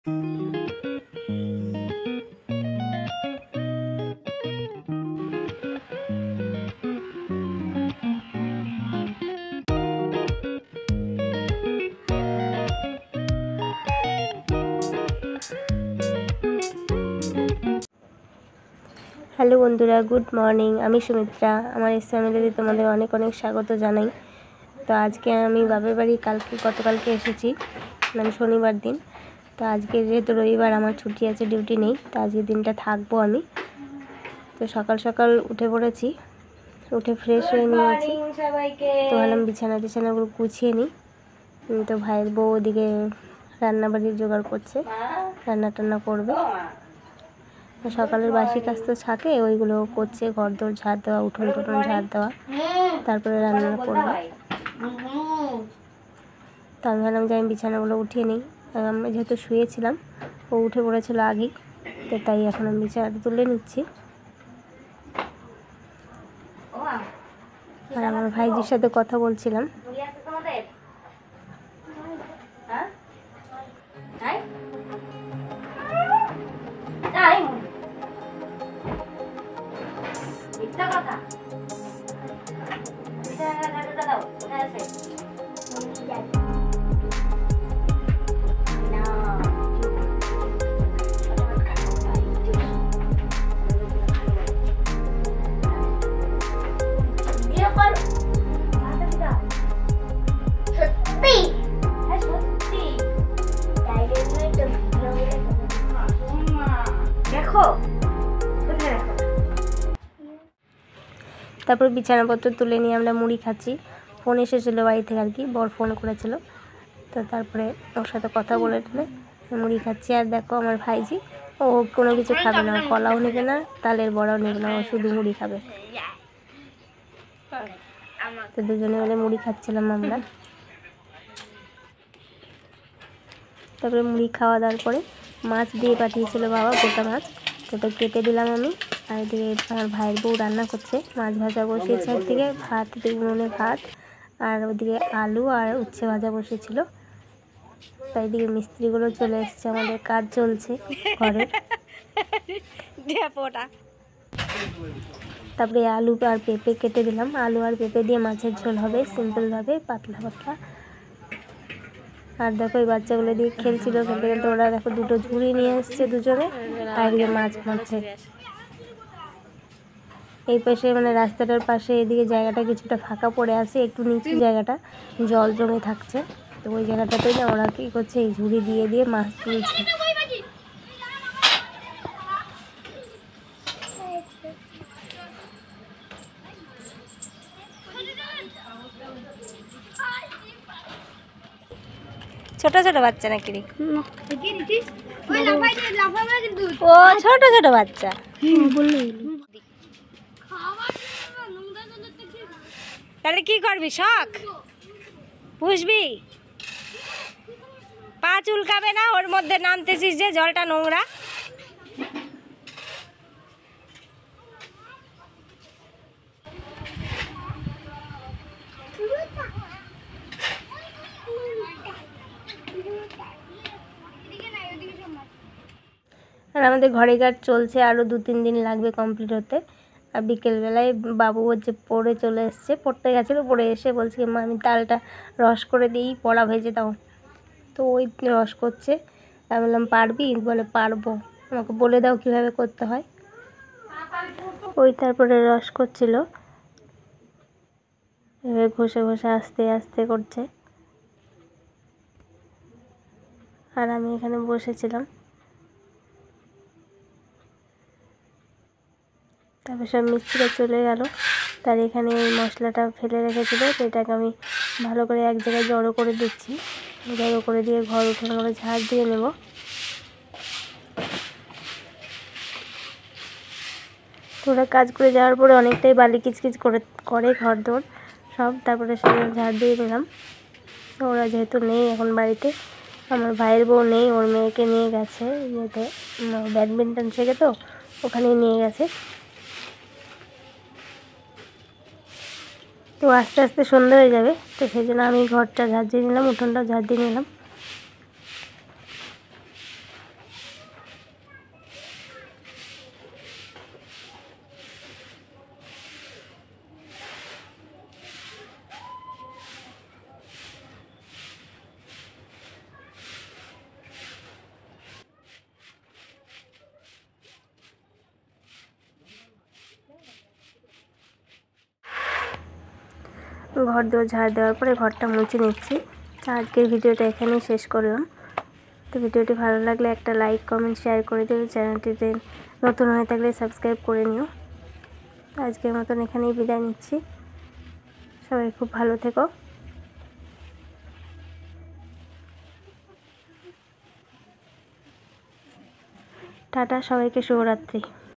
Hello বন্ধুরা, good morning. আমি সুমিত্রা। আমার এস ফ্যামিলিতে তোমাদের অনেক অনেক স্বাগত জানাই। তো আজকে আমি বাপের বাড়ি গতকালকে এসেছি, মানে শনিবার দিন। তো আজকে যেহেতু রবিবার আমার ছুটি আছে, ডিউটি নেই, তো আজকের দিনটা থাকবো আমি। তো সকাল সকাল উঠে পড়েছি, উঠে ফ্রেশ হয়ে নিয়েছি। তো ভাবলাম বিছানাগুলো গুছিয়ে নিই। তো ভাইয়ের বউ ওদিকে রান্নাবাড়ির জোগাড় করছে, রান্না টান্না করবে। সকালের বাসি কাজ তো থাকে, ওইগুলো করছে, ঘরদোর ঝাড় দেওয়া, উঠোন টুঠোন ঝাড় দেওয়া, তারপরে রান্না করবে। তো আমি ভাবলাম যে আমি বিছানাগুলো উঠিয়ে নিই। আমরা যেহেতু শুয়েছিলাম, ও উঠে পড়েছিল আগেই, তো তাই এখন আমি বিছানাটা তুলে নিচ্ছি। আর আমার ভাইজির সাথে কথা বলছিলাম। তারপর বিছানাপত্র তুলে নিয়ে আমরা মুড়ি খাচ্ছি। ফোন এসেছিলো বাড়ি থেকে, আর কি বর ফোন করেছিল। তো তারপরে ওর সাথে কথা বলে টলে মুড়ি খাচ্ছি। আর দেখো আমার ভাইজি, ও কোনো কিছু খাবে না, কলাও নেবে না, তালের বড়াও নেবে না, ও শুধু মুড়ি খাবে। তো দুজনে মিলে মুড়ি খাচ্ছিলাম আমরা। তারপরে মুড়ি খাওয়া দাওয়ার পরে মাছ দিয়ে পাঠিয়েছিল বাবা, গোটা মাছ, ওটা কেটে দিলাম আমি। আর এদিকে আমার ভাইয়ের বউ রান্না করছে, মাছ ভাজা বসিয়েছে একদিকে, ভাত উনুনে ভাত, আর ওদিকে আলু আর উচ্ছে ভাজা বসেছিল। তাই দিকে মিস্ত্রিগুলো চলে এসছে, আমাদের কাজ চলছে ঘরের। তারপরে আলু আর পেঁপে কেটে দিলাম, আলু আর পেঁপে দিয়ে মাছের ঝোল হবে, সিম্পলভাবে, পাতলা পাতলা। আর দেখো এই বাচ্চাগুলো দিয়ে খেলতে খেলতে ওরা দেখো দুটো ঝুড়ি নিয়ে এসছে দুজনে, আর এদিকে মাছ মারছে। এই পাশে মানে রাস্তাটার পাশে এদিকে জায়গাটা কিছুটা ফাঁকা পড়ে আছে, একটু নিচু জায়গাটা জল জমে থাকছে। তো ওই জায়গাটাতে না ওরা কী করছে, এই ঝুড়ি দিয়ে দিয়ে মাছ তুলছে। ছোট ছোট বাচ্চা নাকি? ও ছোট ছোট বাচ্চা। তাহলে কি করবি, শখ পুষবি? পা চুলকাবে না? ওর মধ্যে নামতেছিস যে, জলটা নোংরা। আর আমাদের ঘরে কাজ চলছে, আরও 2-3 দিন লাগবে কমপ্লিট হতে। আর বিকেলবেলায় বাবু হচ্ছে পড়ে চলে এসছে, পড়তে গেছিলো, পড়ে এসে বলছে মা আমি তালটা রস করে দিই, পড়া ভেজে দাও। তো ওই রস করছে। আমি বললাম পারবি? বলে পারবো, আমাকে বলে দাও কীভাবে করতে হয়। ওই তারপরে রস করছিল, এভাবে ঘষে ঘষে আস্তে আস্তে করছে। আর আমি এখানে বসেছিলাম। তারপর সব মিস্ত্রিরা চলে গেল। তার এখানে এই মশলাটা ফেলে রেখেছিলো, তো এটাকে আমি ভালো করে এক জায়গায় জড়ো করে দিচ্ছি। জড়ো করে দিয়ে ঘর উঠোনগুলো ঝাড় দিয়ে নেব। ওরা কাজ করে যাওয়ার পরে অনেকটাই বালি কিচকিচ করে ঘর দোর সব, তারপরে সেগুলো ঝাড় দিয়ে নিলাম। ওরা যেহেতু নেই এখন বাড়িতে, আমার ভাইয়ের বউ নেই, ওর মেয়েকে নিয়ে গেছে, যেহেতু ব্যাডমিন্টন শেখে, তো ওখানেই নিয়ে গেছে। তো আস্তে আস্তে সন্ধ্যা হয়ে যাবে, তো সেই জন্য আমি ঘরটা ঝাড় দিয়ে নিলাম, উঠোনটাও ঝাড় দিয়ে নিলাম। ঘর দোর ঝাড় দেওয়ার পরে ঘরটা মুছে নিচ্ছি। তো আজকের ভিডিওটা এখানেই শেষ করলাম। তো ভিডিওটি ভালো লাগলে একটা লাইক কমেন্ট শেয়ার করে দেবে। চ্যানেলটিতে নতুন হয়ে থাকলে সাবস্ক্রাইব করে নিও। তো আজকের মতন এখানেই বিদায় নিচ্ছি। সবাই খুব ভালো থেকো। টাটা, সবাইকে শুভরাত্রি।